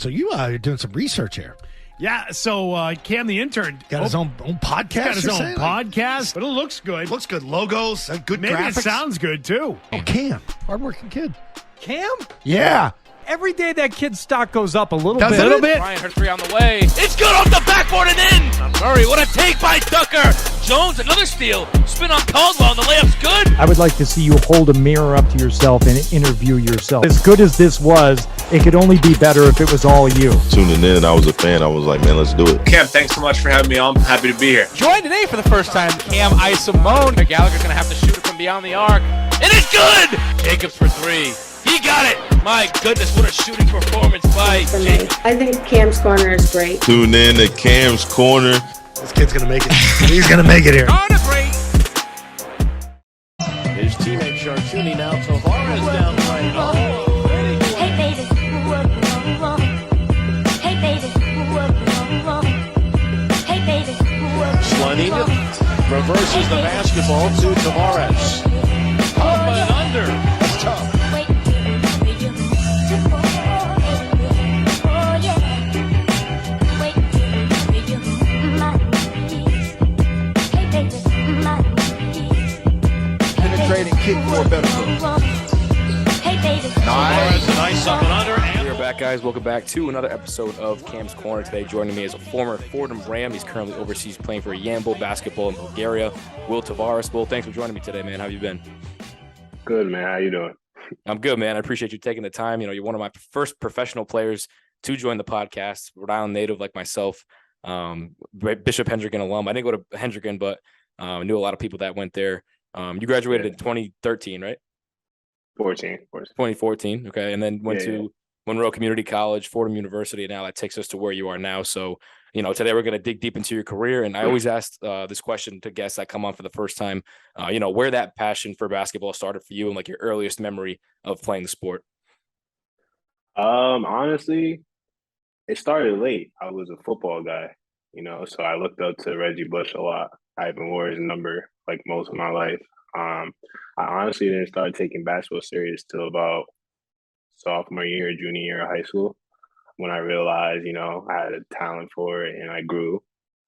So you are doing some research here. Yeah, so Cam the intern Got his own podcast. got his own podcast, but it looks good. Looks good. Logos, good Maybe graphics. it sounds good too. Oh, Cam, hardworking kid. Cam? Yeah. Every day that kid's stock goes up a little Doesn't bit. it? A little bit. Ryan, her three on the way. It's good off the backboard and in. Murray, what a take by Tucker. Jones, another steal. Spin on Caldwell, and the layup's good. I would like to see you hold a mirror up to yourself and interview yourself. As good as this was, it could only be better if it was all you. Tuning in, I was a fan. I was like, man, let's do it. Cam, thanks so much for having me on. I'm happy to be here. Joined today for the first time, Cam Isimone. Gallagher's going to have to shoot it from beyond the arc. And it's good! Jacobs for three. He got it! My goodness, what a shooting performance by Jacobs. I think Cam's Corner is great. Tune in to Cam's Corner. This kid's going to make it. He's going to make it here. On a break. His teammate Sharshuni now. Tavares down the right. Hey baby, hey baby, hey baby, Sliding reverses the basketball to Tavares. Up and under. That's tough. Penetrating kick for a better look. Nice up and under. We are back, guys. Welcome back to another episode of Cam's Corner. Today, joining me is a former Fordham Ram. He's currently overseas playing for Yambol basketball in Bulgaria. Will Tavares. Will, thanks for joining me today, man. How have you been? Good, man. How you doing? I'm good, man. I appreciate you taking the time. You know, you're one of my first professional players to join the podcast, Rhode Island native like myself. Bishop Hendricken Alum. I didn't go to Hendricken, but I knew a lot of people that went there. You graduated in 2013, right? 2014. Okay. And then went to Monroe Community College, Fordham University, and now that takes us to where you are now. So, you know, today we're going to dig deep into your career. And I always ask this question to guests that come on for the first time, you know, where that passion for basketball started for you and like your earliest memory of playing the sport. Honestly, it started late. I was a football guy, you know, so I looked up to Reggie Bush a lot. I even wore his number like most of my life. I honestly didn't start taking basketball serious till about sophomore year, junior year of high school, when I realized, you know, I had a talent for it and I grew.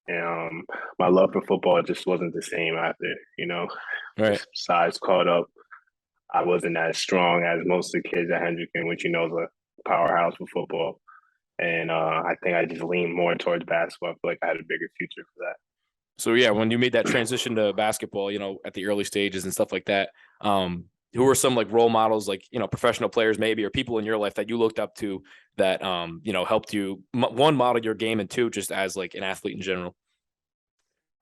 And my love for football just wasn't the same after, you know. Right. Size caught up. I wasn't as strong as most of the kids at Hendricken, which you know is a powerhouse for football. And I think I just leaned more towards basketball. I feel like I had a bigger future for that. So, yeah, when you made that transition to basketball, you know, at the early stages and stuff like that, who were some like role models, like, you know, professional players maybe, or people in your life that you looked up to that, you know, helped you, one, model your game, and two, just as like an athlete in general?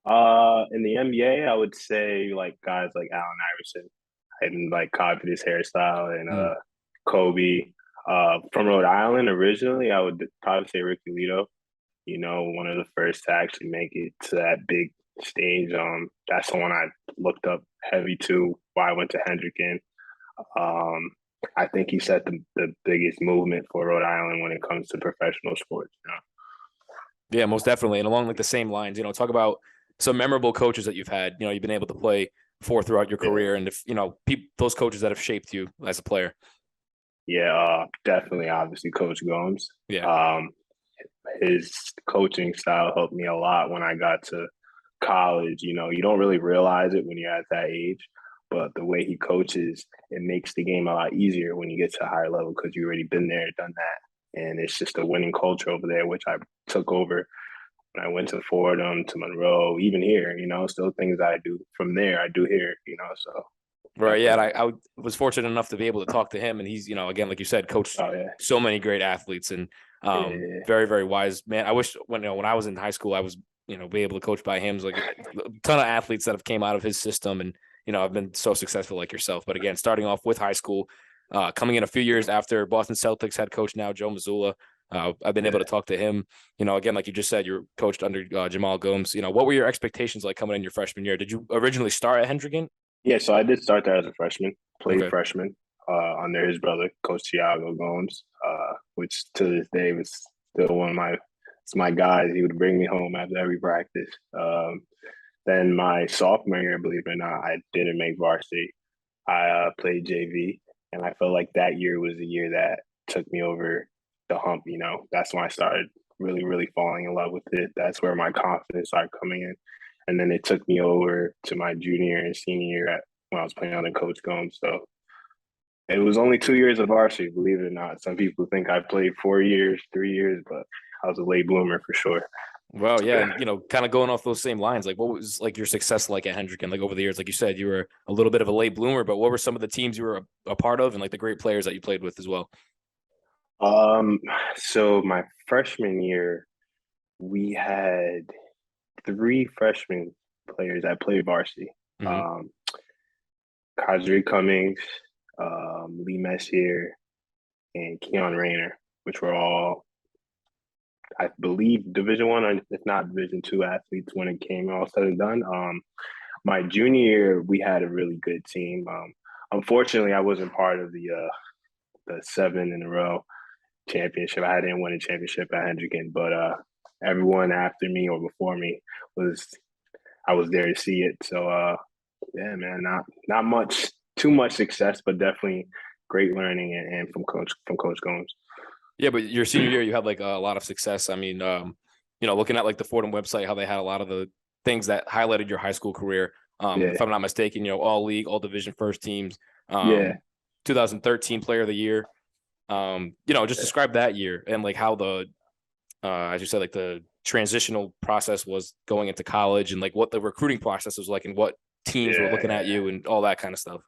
In the NBA, I would say like guys like Allen Iverson. I didn't like copied his hairstyle, and Kobe. From Rhode Island originally, I would probably say Ricky Lito. You know, one of the first to actually make it to that big stage. That's the one I looked up heavy to while I went to Hendricken. I think he set the biggest movement for Rhode Island when it comes to professional sports. You know? Yeah, most definitely. And along like the same lines, you know, talk about some memorable coaches that you've had, you know, you've been able to play for throughout your career, and if, you know, those coaches that have shaped you as a player. Yeah, definitely. Obviously, Coach Gomes. Yeah. His coaching style helped me a lot when I got to college. You know, you don't really realize it when you're at that age, but the way he coaches, it makes the game a lot easier when you get to a higher level because you've already been there, done that. And it's just a winning culture over there, which I took over when I went to Fordham, to Monroe, even here, you know, still things I do from there, I do here, you know, so. Right. Yeah. And I was fortunate enough to be able to talk to him, and he's, you know, again, like you said, coached so many great athletes, and very, very wise man. I wish when I was in high school, I was, you know, be able to coach by him. Like a ton of athletes that have came out of his system, and, you know, I've been so successful like yourself. But again, starting off with high school, coming in a few years after Boston Celtics head coach, now Joe Mazzulla, I've been able to talk to him. You know, again, like you just said, you're coached under Jamal Gomes. You know, what were your expectations like coming in your freshman year? Did you originally start at Hendricken? Yeah, so I did start there as a freshman, played freshman under his brother, Coach Thiago Gomes, which to this day was still one of my guys. He would bring me home after every practice. Then my sophomore year, believe it or not, I didn't make varsity. I played JV, and I felt like that year was the year that took me over the hump. That's when I started really, really falling in love with it. That's where my confidence started coming in. And then it took me over to my junior and senior year when I was playing under Coach Gomes. So it was only 2 years of varsity, believe it or not. Some people think I played 4 years, 3 years, but I was a late bloomer for sure. Well, yeah, and kind of going off those same lines, like what was like your success like at Hendricken, like over the years? Like you said, you were a little bit of a late bloomer, but what were some of the teams you were a part of, and like the great players that you played with as well? So my freshman year, we had 3 freshman players that played varsity. Mm-hmm. Kadri Cummings, Lee Messier, and Keon Rayner, which were all, I believe, Division One, or if not Division Two athletes when it came all said and done. My junior year, we had a really good team. Unfortunately, I wasn't part of the 7 in a row championship. I didn't win a championship at Hendricken, but everyone after me or before me I was there to see it. So yeah, man, not too much success, but definitely great learning and from Coach Gomes. Yeah, but your senior year, you had like a lot of success. I mean, looking at like the Fordham website, how they had a lot of the things that highlighted your high school career. If I'm not mistaken, all league, all division first teams. 2013 player of the year. Just describe that year and like how as you said, like the transitional process was going into college and like what the recruiting process was like and what teams were looking at you and all that kind of stuff.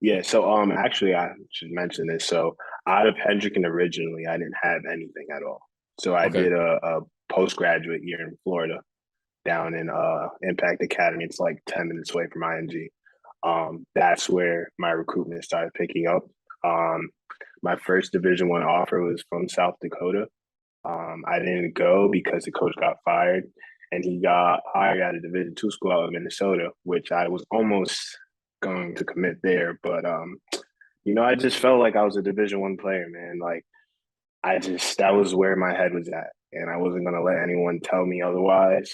Yeah, so actually I should mention this. So out of Hendricken originally, I didn't have anything at all. So I did a postgraduate year in Florida down in Impact Academy. It's like 10 minutes away from ING. That's where my recruitment started picking up. My first Division One offer was from South Dakota. I didn't go because the coach got fired and he got hired at a Division Two school out of Minnesota, which I was almost going to commit there. But I just felt like I was a Division One player, man. Like that was where my head was at. And I wasn't gonna let anyone tell me otherwise.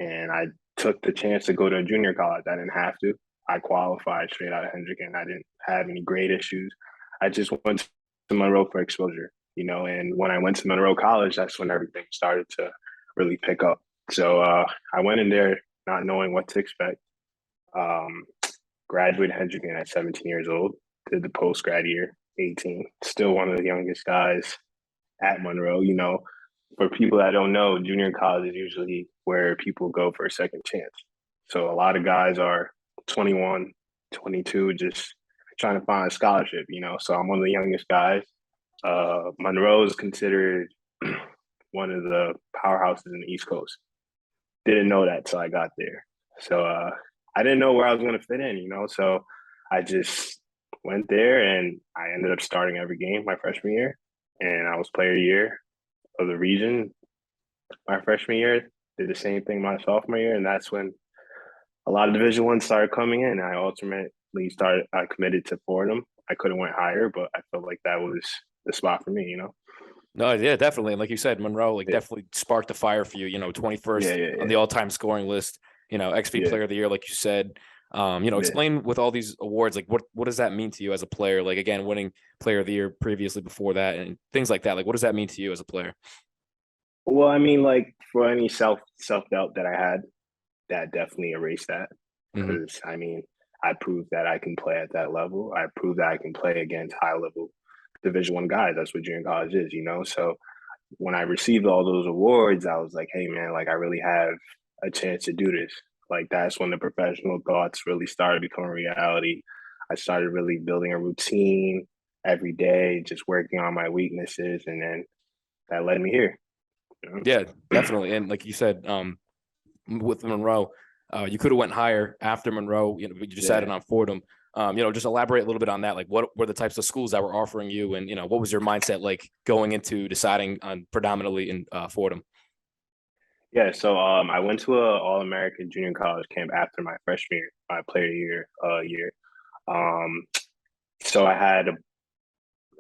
And I took the chance to go to a junior college. I didn't have to. I qualified straight out of Hendricken. I didn't have any grade issues. I just went to Monroe for exposure, and when I went to Monroe College, that's when everything started to really pick up. So I went in there not knowing what to expect. Graduated Hendricken at 17 years old, did the post-grad year, 18. Still one of the youngest guys at Monroe. For people that don't know, junior college is usually where people go for a second chance. So a lot of guys are 21, 22, just trying to find a scholarship, So I'm one of the youngest guys. Monroe is considered one of the powerhouses in the East Coast. Didn't know that till I got there. So I didn't know where I was going to fit in, So I just went there and I ended up starting every game my freshman year. And I was player of the year of the region my freshman year. Did the same thing my sophomore year. And that's when a lot of Division One started coming in. I ultimately I committed to Fordham. I could have went higher, but I felt like that was the spot for me, No, yeah, definitely. And like you said, Monroe definitely sparked a fire for you, 21st on the all-time scoring list, XP player of the year, like you said. Explain with all these awards, like what does that mean to you as a player? Like, again, winning player of the year previously before that and things like that. Like, what does that mean to you as a player? Well, I mean, like for any self-doubt that I had, that definitely erased that. Because I mean, I proved that I can play at that level. I proved that I can play against high-level Division One guys. That's what junior college is, So when I received all those awards, I was like, hey, man, like I really have a chance to do this. Like that's when the professional thoughts really started becoming reality. I started really building a routine every day, just working on my weaknesses, and then that led me here. Yeah, definitely. And like you said, with Monroe, you could have went higher after Monroe. You decided on Fordham. Just elaborate a little bit on that. Like, what were the types of schools that were offering you, and what was your mindset like going into deciding on predominantly in Fordham? Yeah, so I went to a All-American junior college camp after my freshman year, my player year. So I had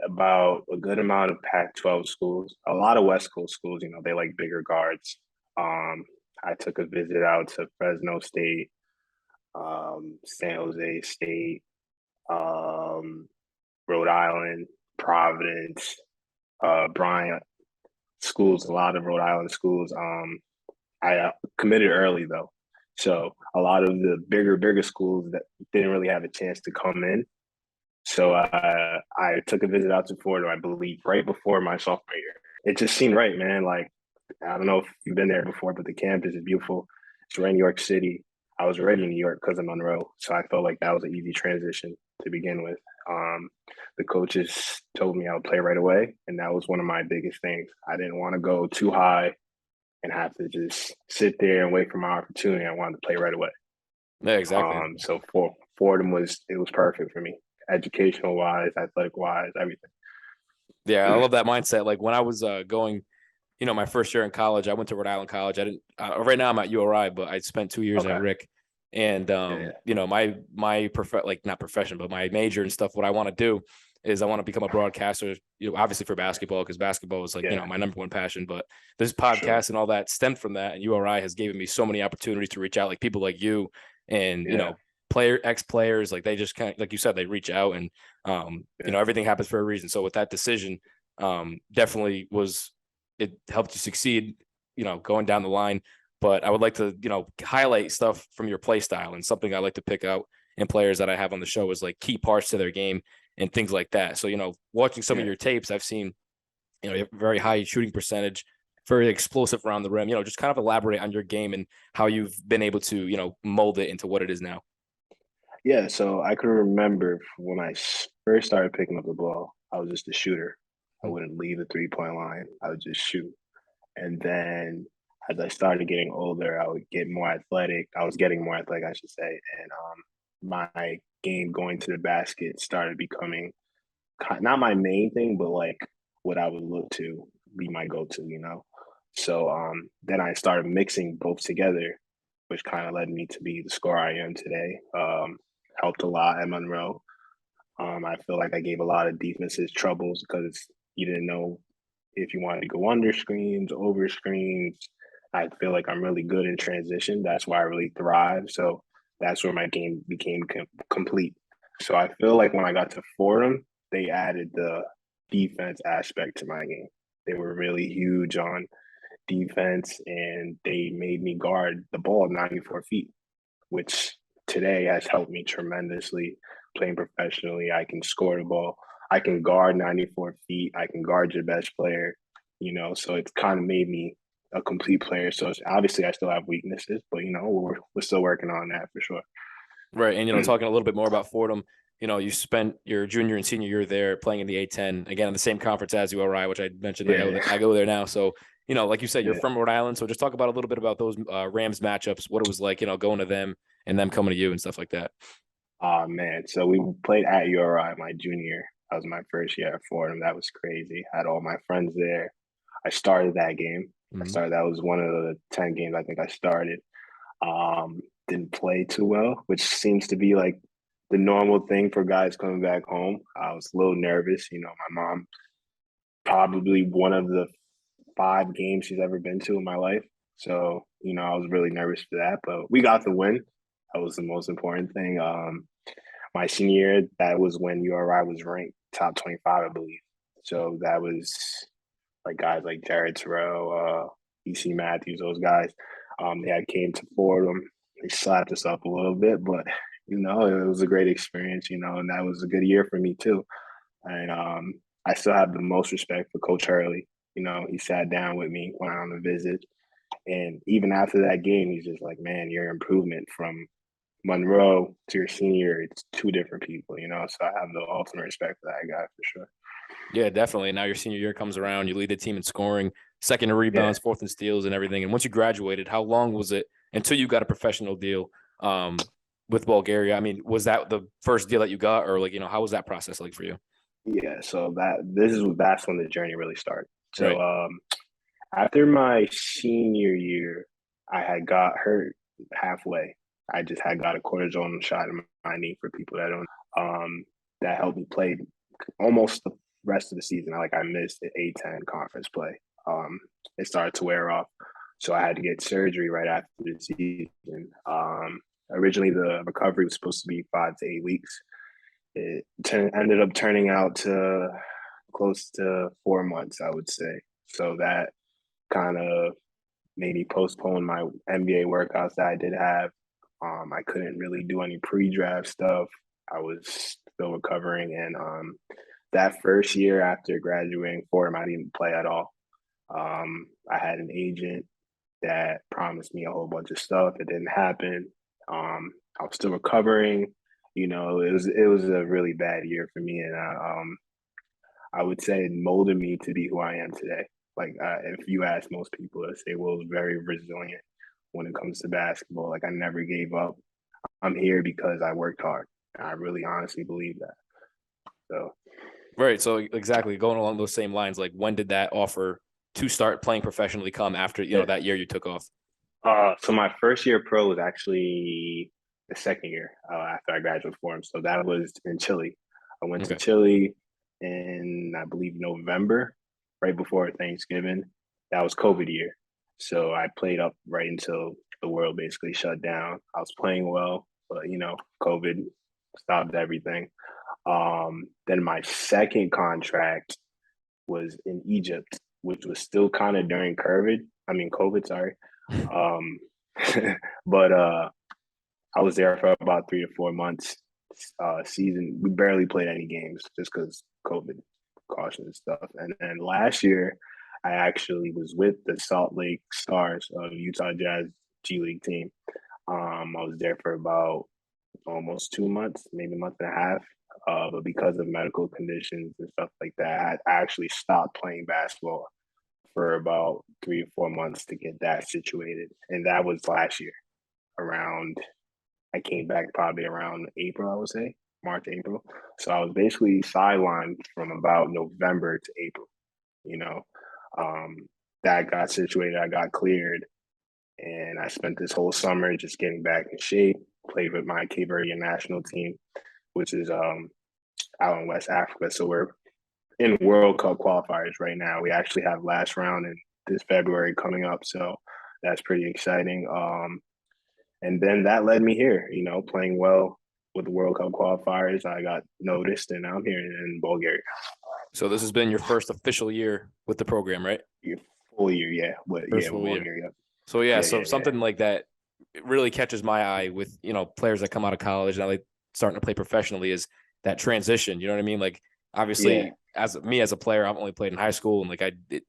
about a good amount of Pac-12 schools, a lot of West Coast schools. They like bigger guards. I took a visit out to Fresno State, San Jose State, Rhode Island, Providence, Bryant schools, a lot of Rhode Island schools. I committed early though, so a lot of the bigger schools that didn't really have a chance to come in. So I took a visit out to Fordham, I believe, right before my sophomore year. It just seemed right, man. Like, I don't know if you've been there before, but the campus is beautiful. It's right in New York City. I was already in New York because of Monroe, so I felt like that was an easy transition to begin with. The coaches told me I would play right away, and that was one of my biggest things. I didn't want to go too high and have to just sit there and wait for my opportunity. I wanted to play right away. Yeah, exactly. So for Fordham was perfect for me, educational wise, athletic wise, everything. Yeah, I love that mindset. Like when I was going, my first year in college, I went to Rhode Island College. I didn't. Right now I'm at URI, but I spent 2 years at Rick. And my not profession, but my major and stuff. What I want to do is I want to become a broadcaster. Obviously for basketball, because basketball is my number one passion. But this podcast and all that stemmed from that. And URI has given me so many opportunities to reach out, like people like you, and ex-players. Like they just kind of, like you said, they reach out, and everything happens for a reason. So with that decision, definitely it helped you succeed, going down the line. But I would like to, highlight stuff from your play style, and something I like to pick out in players that I have on the show is like key parts to their game and things like that. So, watching some of your tapes, I've seen, you have very high shooting percentage, very explosive around the rim, just kind of elaborate on your game and how you've been able to, mold it into what it is now. Yeah. So I can remember when I first started picking up the ball, I was just a shooter. I wouldn't leave the 3-point line. I would just shoot. And then as I started getting older, I would get more athletic. I was getting more athletic, I should say. And my game going to the basket started becoming not my main thing, but like what I would look to be my go-to, So then I started mixing both together, which kind of led me to be the scorer I am today. Helped a lot at Monroe. I feel like I gave a lot of defenses troubles because you didn't know if you wanted to go under screens, over screens. I feel like I'm really good in transition. That's why I really thrive. So that's where my game became complete. So I feel like when I got to Fordham, they added the defense aspect to my game. They were really huge on defense, and they made me guard the ball 94 feet, which today has helped me tremendously playing professionally. I can score the ball. I can guard 94 feet. I can guard your best player, so it's kind of made me a complete player. So obviously I still have weaknesses, but, we're still working on that for sure. Right. And, talking a little bit more about Fordham, you spent your junior and senior year there playing in the A-10, again, in the same conference as URI, which I mentioned. I go there now. So, like you said, you're from Rhode Island. So just talk about a little bit about those Rams matchups, what it was like, going to them and them coming to you and stuff like that. Man. So we played at URI my junior year. That was my first year at Fordham. That was crazy. I had all my friends there. I started that game. That was one of the 10 games I think I started. Didn't play too well, which seems to be like the normal thing for guys coming back home. I was a little nervous. My mom, probably one of the 5 games she's ever been to in my life. So, I was really nervous for that, but we got the win. That was the most important thing. My senior year, that was when URI was ranked top 25, I believe. So that was like guys like Jared Terrell, E.C. Matthews, those guys. They had came to Fordham. They slapped us up a little bit, but, it was a great experience, and that was a good year for me too. And I still have the most respect for Coach Hurley. He sat down with me, went on a visit. And even after that game, he's just like, man, your improvement from Monroe to your senior, it's 2 different people, So I have the ultimate respect for that guy for sure. Yeah, definitely. Now your senior year comes around, you lead the team in scoring, second in rebounds, fourth in steals and everything. And once you graduated, how long was it until you got a professional deal with Bulgaria? I mean, was that the first deal that you got, or how was that process like for you? Yeah, so that's when the journey really started. So after my senior year, I had got hurt halfway. I just had got a cortisone shot in my knee, for people that don't. That helped me play almost the rest of the season. I missed the A-10 conference play. It started to wear off, so I had to get surgery right after the season. Originally, the recovery was supposed to be 5 to 8 weeks. It ended up turning out to close to 4 months, I would say. So that kind of made me postpone my NBA workouts that I did have. I couldn't really do any pre-draft stuff. I was still recovering, and that first year after graduating Fordham, I didn't play at all. I had an agent that promised me a whole bunch of stuff. It didn't happen. I was still recovering. It was a really bad year for me, and I would say it molded me to be who I am today. Like if you ask most people, they say Will's very resilient when it comes to basketball. Like I never gave up. I'm here because I worked hard. And I really honestly believe that. So Right. So exactly going along those same lines, like when did that offer to start playing professionally come after, that year you took off? So my first year pro was actually the second year after I graduated Fordham. So that was in Chile. I went to Chile in, I believe, November, right before Thanksgiving. That was COVID year. So I played up right until the world basically shut down. I was playing well, but, COVID stopped everything. Then my second contract was in Egypt, which was still kind of during COVID, sorry. But I was there for about 3 to 4 months. Season, we barely played any games just because COVID caution and stuff. And then last year, I actually was with the Salt Lake Stars of Utah Jazz G League team. I was there for about almost 2 months, maybe a month and a half. But because of medical conditions and stuff like that, I actually stopped playing basketball for about 3 to 4 months to get that situated. And that was last year I came back probably around April, I would say, March, April. So I was basically sidelined from about November to April, that got situated, I got cleared, and I spent this whole summer just getting back in shape, played with my Cape Verdean national team, which is out in West Africa. So we're in World Cup qualifiers right now. We actually have last round in this February coming up. So that's pretty exciting. And then that led me here, playing well with the World Cup qualifiers. I got noticed, and I'm here in Bulgaria. So this has been your first official year with the program, right? Full year, yeah. Bulgaria. So something like that, it really catches my eye with, players that come out of college and starting to play professionally is that transition. You know what I mean? Like, obviously, as a player, I've only played in high school, and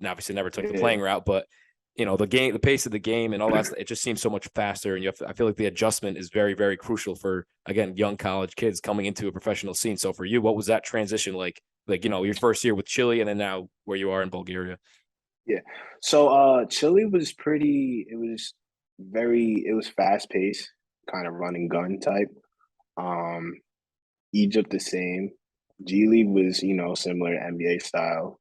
obviously never took the playing route, but the pace of the game and all that, it just seems so much faster. And I feel like the adjustment is very, very crucial for, again, young college kids coming into a professional scene. So for you, what was that transition like? Your first year with Chile and then now where you are in Bulgaria? Yeah. So Chile was it was fast paced, kind of run and gun type. Egypt the same. G League was, similar to NBA style.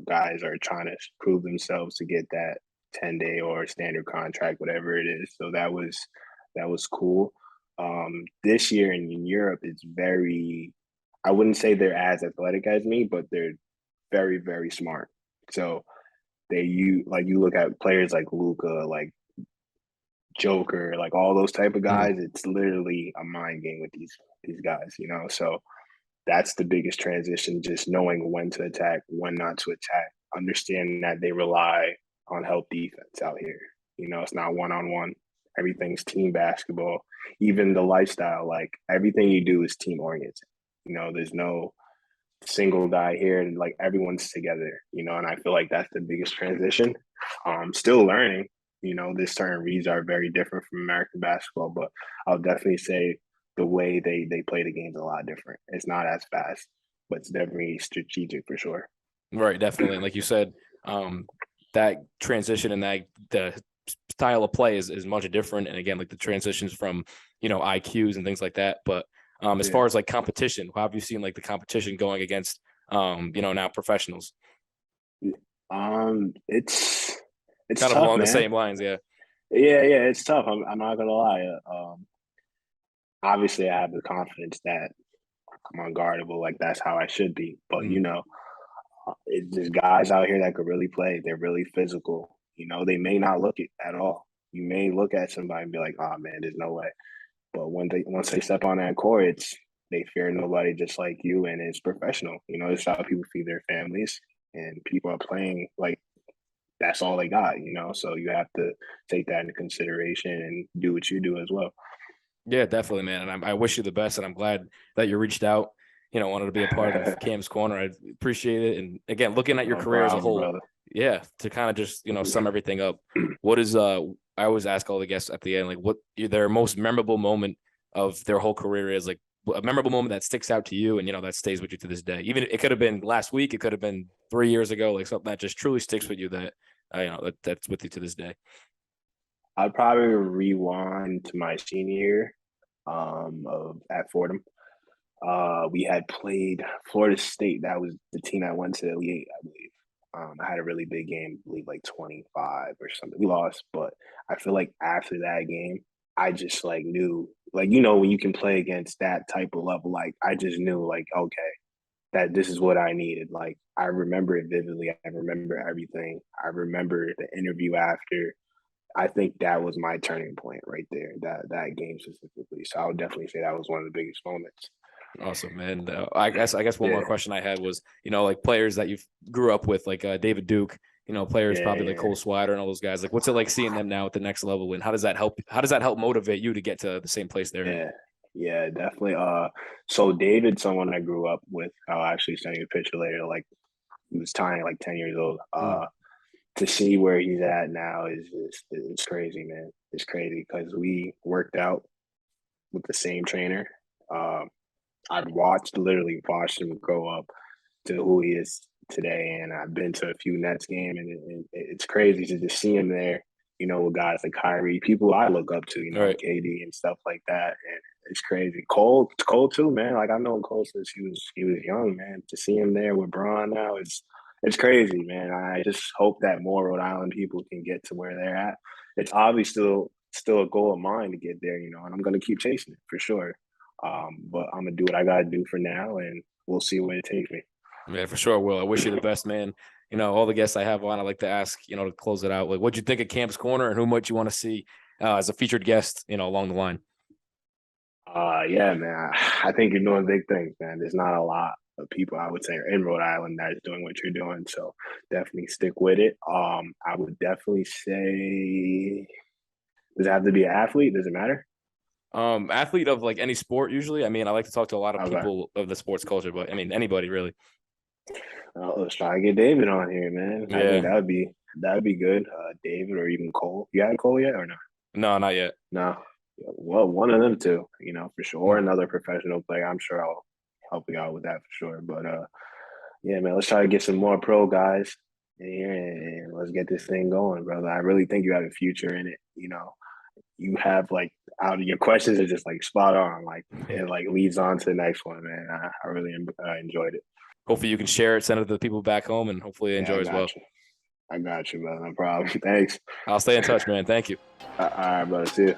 Guys are trying to prove themselves to get that 10-day or standard contract, whatever it is. So that was cool. This year in Europe, it's I wouldn't say they're as athletic as me, but they're very, very smart. So you look at players like Luka, like Joker, like all those type of guys, it's literally a mind game with these guys, So that's the biggest transition, just knowing when to attack, when not to attack, understanding that they rely on help defense out here. It's not one-on-one. Everything's team basketball. Even the lifestyle, like everything you do is team oriented. There's no single guy here, and like everyone's together, and I feel like that's the biggest transition. Still learning, there's certain reads are very different from American basketball, but I'll definitely say the way they play the game's a lot different. It's not as fast, but it's definitely strategic for sure. Right, definitely. And like you said, that transition and the style of play is much different. And again, like the transitions from, IQs and things like that. But as far as like competition, how have you seen like the competition going against, now professionals? It's kind tough, of along man. the same lines. Yeah. Yeah. It's tough. I'm not going to lie. Obviously I have the confidence that I'm unguardable. Like that's how I should be. But, it's just guys out here that could really play. They're really physical. They may not look it at all. You may look at somebody and be like, oh man, there's no way. But once they step on that court, They fear nobody, just like you, and it's professional. It's how people feed their families, and people are playing like that's all they got. So you have to take that into consideration and do what you do as well. Yeah, definitely, man. And I wish you the best, and I'm glad that you reached out. Wanted to be a part of Cam's Corner. I appreciate it. And again, looking at your No career as a problem, whole, brother. yeah, to kind of just sum everything up. What is I always ask all the guests at the end, like, what their most memorable moment of their whole career is, like a memorable moment that sticks out to you, and that stays with you to this day. Even it could have been last week, it could have been 3 years ago, like something that just truly sticks with you that that's with you to this day. I'd probably rewind to my senior year at Fordham. We had played Florida State. That was the team I went to the Elite Eight, I believe. I had a really big game, I believe like 25 or something. We lost, but I feel like after that game, I just like knew, like, when you can play against that type of level, like I just knew, like, okay, that this is what I needed. Like, I remember it vividly. I remember everything. I remember the interview after. I think that was my turning point right there, that game specifically. So I would definitely say that was one of the biggest moments. Awesome, man. I guess one more question I had was, like players that you grew up with, like David Duke, players probably like Cole Swider and all those guys. Like, what's it like seeing them now at the next level, and how does that help? How does that help motivate you to get to the same place there? Yeah, definitely. So David's someone I grew up with. I'll actually send you a picture later. Like, he was tiny, like 10 years old. To see where he's at now it's crazy, man. It's crazy because we worked out with the same trainer. I've literally watched him grow up to who he is today, and I've been to a few Nets games, and it's crazy to just see him there. With guys like Kyrie, people I look up to, Right. KD and stuff like that, and it's crazy. Cole too, man. Like, I've known Cole since he was young, man. To see him there with Bron now, it's crazy, man. I just hope that more Rhode Island people can get to where they're at. It's obviously still a goal of mine to get there, and I'm gonna keep chasing it for sure. But I'm gonna do what I gotta do for now, and we'll see where it takes me. Yeah, for sure, Will. I wish you the best, man. All the guests I have on, I like to ask, to close it out, like, what'd you think of Cam's Corner, and who might you want to see as a featured guest, along the line? Yeah, man. I think you're doing big things, man. There's not a lot of people, I would say, in Rhode Island that is doing what you're doing. So definitely stick with it. I would definitely say, does it have to be an athlete? Does it matter? Athlete of like any sport usually. I mean, I like to talk to a lot of Okay. people of the sports culture, but I mean anybody really. Let's try to get David on here, man. I Yeah. think that would be good. David or even Cole. You had Cole yet or no? No, not yet. No. Well, one of them two, for sure. Or another professional player. I'm sure I'll help you out with that for sure. But yeah, man, let's try to get some more pro guys in here and let's get this thing going, brother. I really think you have a future in it. You have like your questions are just like spot on. Like, it like leads on to the next one, man. I really enjoyed it. Hopefully you can share it, send it to the people back home, and hopefully they enjoy as well. I got you, brother. No problem. Thanks. I'll stay in touch, man. Thank you. All right, brother. See you.